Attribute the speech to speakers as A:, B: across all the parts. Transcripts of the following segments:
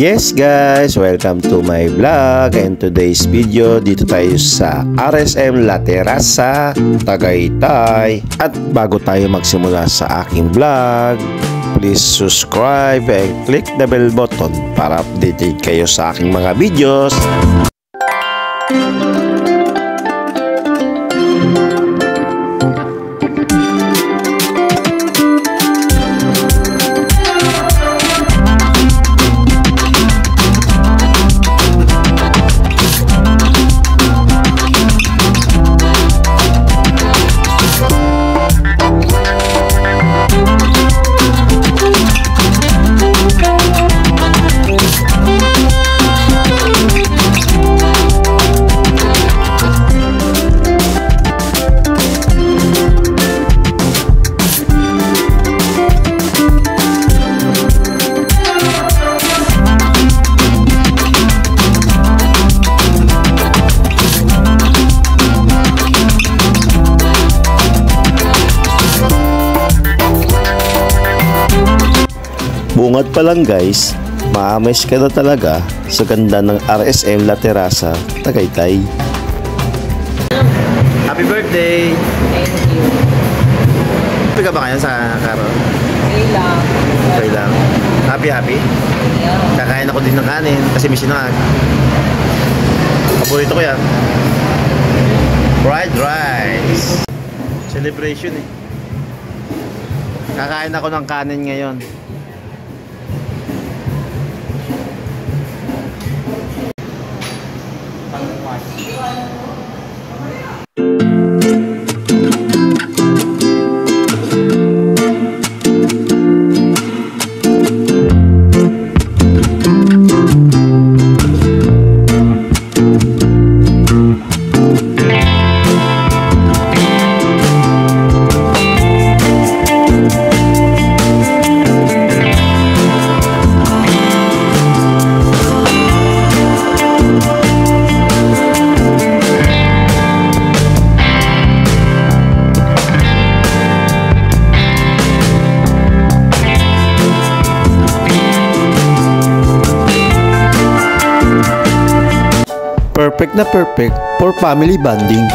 A: Yes guys, welcome to my vlog, and today's video dito tayo sa RSM La Terraza, Tagaytay. At bago tayo magsimula sa aking vlog, please subscribe and click the bell button para updated kayo sa aking mga videos. Bungad pa lang guys, ma-amaze ka na talaga sa ganda ng RSM La Terraza, Tagaytay. Happy birthday!
B: Thank you.
A: Happy ka ba kayo sa Karo?
B: Okay lang.
A: Okay lang. Happy?
B: Yeah.
A: Kakain ako din ng kanin kasi may sinangag. Paborito ko yan. Fried rice. Celebration eh. Kakain ako ng kanin ngayon. Perfect na perfect for family bonding.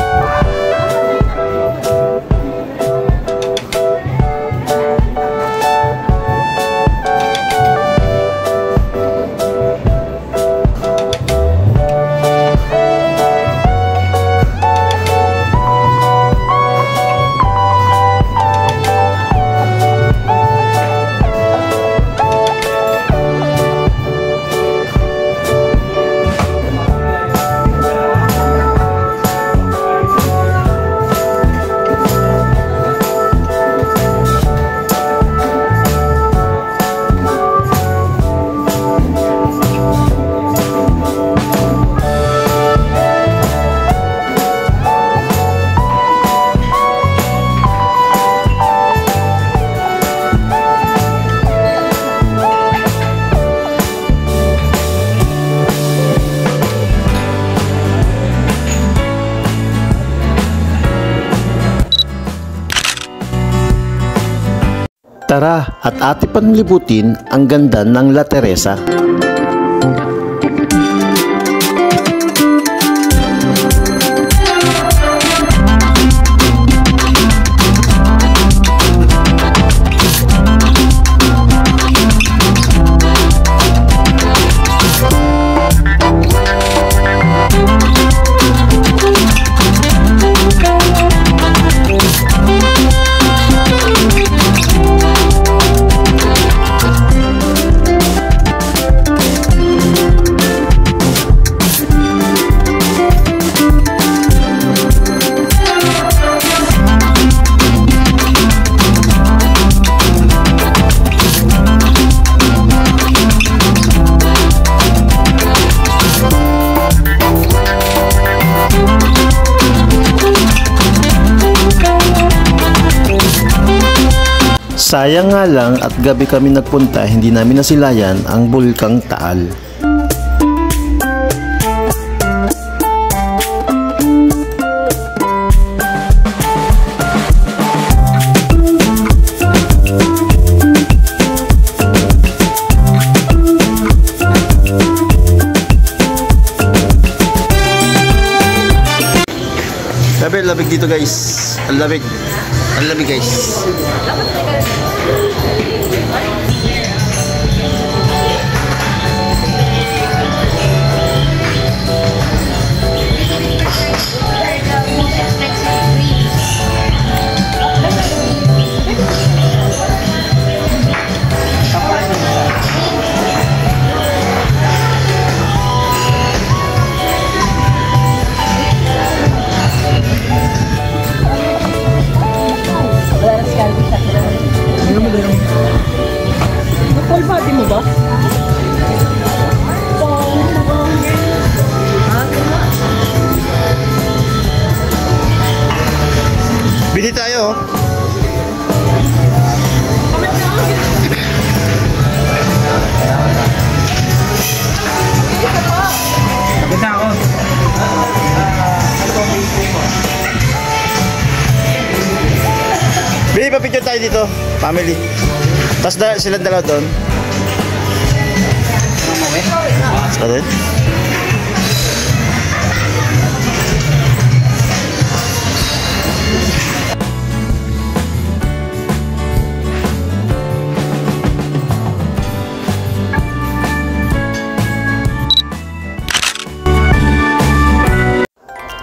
A: Tara at ating panlibutin ang ganda ng La Terraza. Sayang nga lang at gabi kami nagpunta, hindi namin nasilayan ang Bulkang Taal. lamig dito guys. Ang lamig. Ang lamig guys.
B: Full body mo ba?
A: Bili tayo.
C: Punta ako.
A: Bili, pa-picture tayo dito. Family. Tapos silang dalawa doon. Ano yun?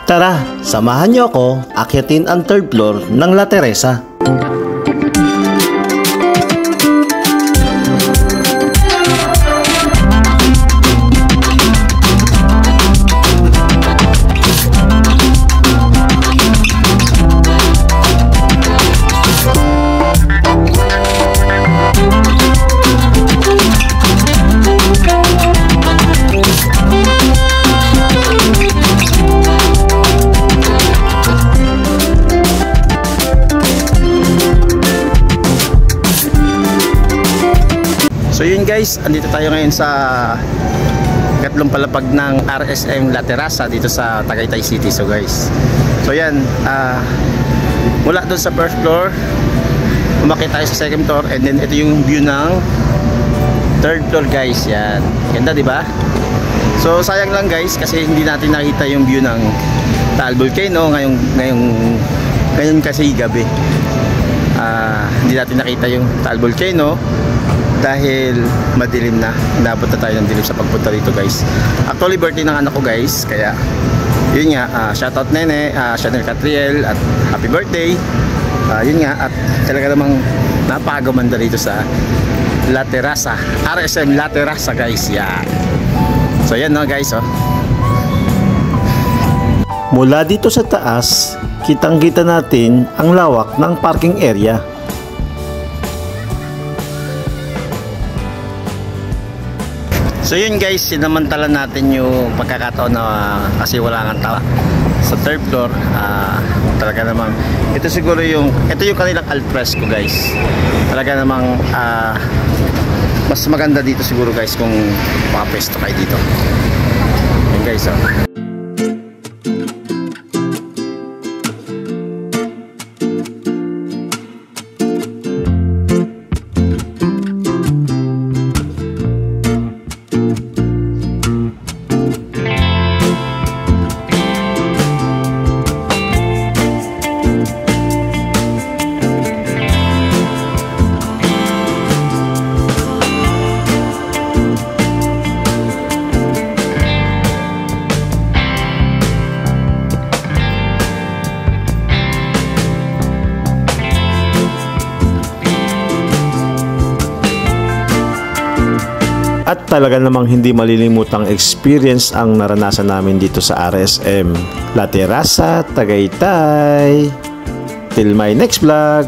A: Tara, samahan niyo ako akyatin ang third floor ng La Teresa. So yun guys, andito tayo ngayon sa katlong palapag ng RSM La Teresa dito sa Tagaytay City. So guys, so yan, mula doon sa first floor umakyat tayo sa second floor, and then ito yung view ng third floor guys. Yan, ganda diba? So sayang lang guys kasi hindi natin nakita yung view ng Taal Volcano ngayon kasi gabi. Hindi natin nakita yung Taal Volcano dahil madilim na. Inabot na tayo ng dilim sa pagpunta dito guys. Actually birthday ng anak ko guys, kaya yun nga, shoutout nene, Chanel Catriel, at happy birthday. Yun nga, at talaga namang napakagumanda dito sa La Teresa, RSM La Teresa guys. Yan. So yan no guys, oh. Mula dito sa taas, kitang-kita natin ang lawak ng parking area. So yun guys, sinamantala natin yung pagkakataon na kasi wala nga tao sa third floor. Talaga namang ito yung kanilang alfresco guys. Talaga namang mas maganda dito siguro guys kung makapesto kayo dito. Yun guys, oh. At talaga namang hindi malilimutang experience ang naranasan namin dito sa RSM La Teresa, Tagaytay. Till my next vlog.